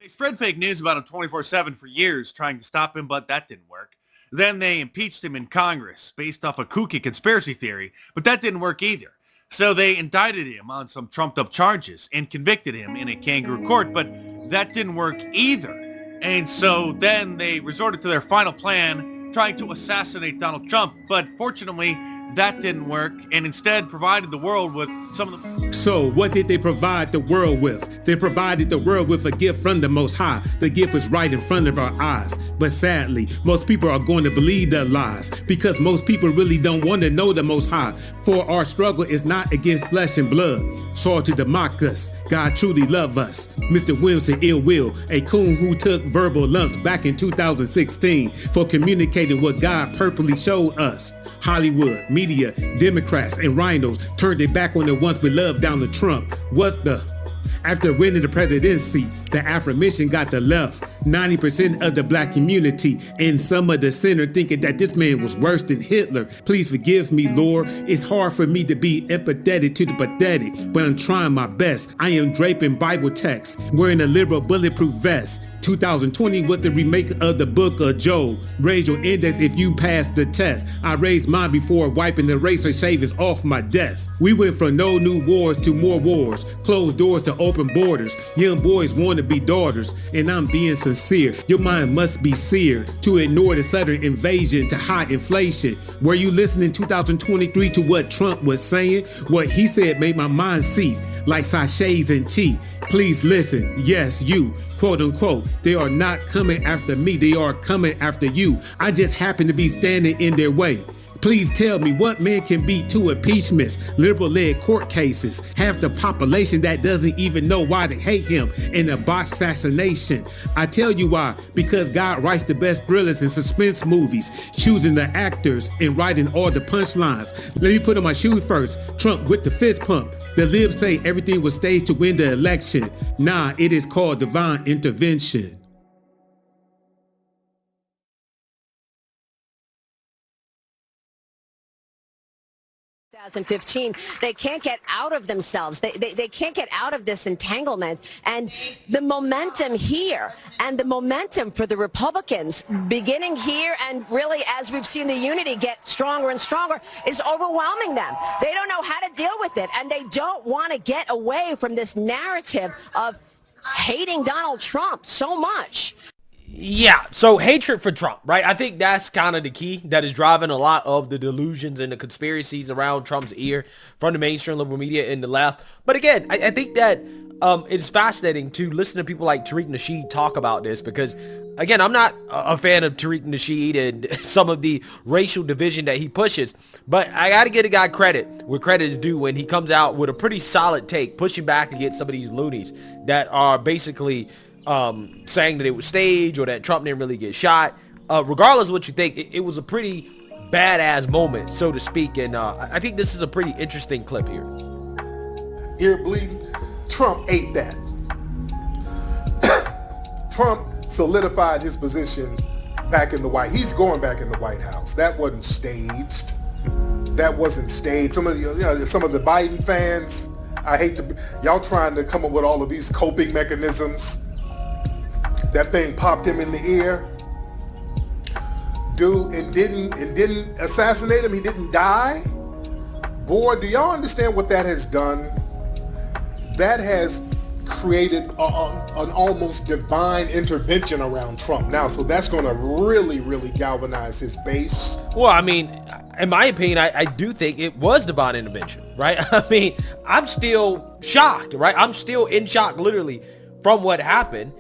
They spread fake news about him 24/7 for years, trying to stop him, but that didn't work. Then they impeached him in Congress based off a kooky conspiracy theory, but that didn't work either. So they indicted him on some trumped-up charges and convicted him in a kangaroo court, but that didn't work either. And so then they resorted to their final plan, trying to assassinate Donald Trump, but fortunately, that didn't work, and instead provided the world with some of the... So what did they provide the world with? They provided the world with a gift from the Most High. The gift was right in front of our eyes. But sadly, most people are going to believe their lies because most people really don't want to know the Most High. For our struggle is not against flesh and blood. Sorry to mock us. God truly love us. Mr. Wilson Ill Will, a coon who took verbal lumps back in 2016 for communicating what God purposely showed us. Hollywood, media, Democrats, and rhinos turned their back on the once beloved Donald Trump. What the? After winning the presidency, the aforementioned got the left, 90% of the black community, and some of the center thinking that this man was worse than Hitler. Please forgive me, Lord. It's hard for me to be empathetic to the pathetic, but I'm trying my best. I am draping Bible texts, wearing a liberal bulletproof vest. 2020 was the remake of the book of Job. Raise your index if you pass the test. I raised mine before wiping the razor shavings off my desk. We went from no new wars to more wars. Closed doors to open borders. Young boys want to be daughters. And I'm being sincere. Your mind must be seared to ignore the sudden invasion to high inflation. Were you listening 2023 to what Trump was saying? What he said made my mind seep like sachets and tea. Please listen. Yes, you. Quote unquote, they are not coming after me, they are coming after you. I just happen to be standing in their way. Please tell me what man can beat two impeachments, liberal-led court cases, half the population that doesn't even know why they hate him, and a botched assassination. I tell you why, because God writes the best thrillers and suspense movies, choosing the actors and writing all the punchlines. Let me put on my shoes first. Trump with the fist pump. The libs say everything was staged to win the election. Nah, it is called divine intervention. 2015, they can't get out of themselves. They can't get out of this entanglement. And the momentum here and the momentum for the Republicans beginning here and really as we've seen the unity get stronger and stronger is overwhelming them. They don't know how to deal with it, and they don't want to get away from this narrative of hating Donald Trump so much. Yeah, so hatred for Trump, right? I think that's kind of the key that is driving a lot of the delusions and the conspiracies around Trump's ear from the mainstream liberal media and the left. But again, I think that it's fascinating to listen to people like Tariq Nasheed talk about this because, again, I'm not a fan of Tariq Nasheed and some of the racial division that he pushes, but I got to give a guy credit where credit is due when he comes out with a pretty solid take, pushing back against some of these loonies that are basically saying that it was staged or that Trump didn't really get shot. Regardless of what you think, it was a pretty badass moment, so to speak, and I think this is a pretty interesting clip here. Ear bleeding. Trump ate that. Trump solidified his position back in the He's going back in the White House. That wasn't staged. That wasn't staged. Some of the Biden fans, I hate to, y'all trying to come up with all of these coping mechanisms. That thing popped him in the ear. Dude, and didn't assassinate him. He didn't die. Boy, do y'all understand what that has done? That has created an almost divine intervention around Trump now. So that's going to really, really galvanize his base. Well, I mean, in my opinion, I do think it was divine intervention, right? I mean, I'm still shocked, right? I'm still in shock, literally, from what happened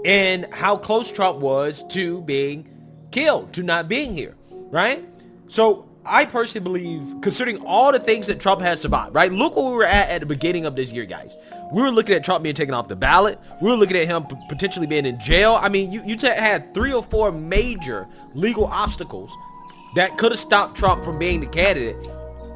and how close Trump was to being killed, to not being here, right? So I personally believe, considering all the things that Trump has survived, right? Look where we were at the beginning of this year, guys. We were looking at Trump being taken off the ballot. We were looking at him potentially being in jail. I mean, you had 3 or 4 major legal obstacles that could have stopped Trump from being the candidate.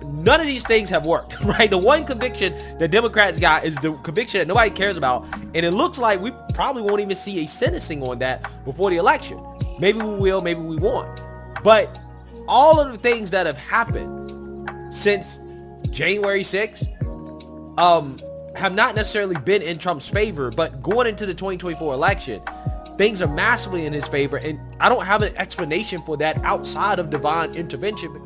None of these things have worked, right? The one conviction that Democrats got is the conviction that nobody cares about. And it looks like we probably won't even see a sentencing on that before the election. Maybe we will, maybe we won't. But all of the things that have happened since January 6th, have not necessarily been in Trump's favor, but going into the 2024 election, things are massively in his favor, and I don't have an explanation for that outside of divine intervention.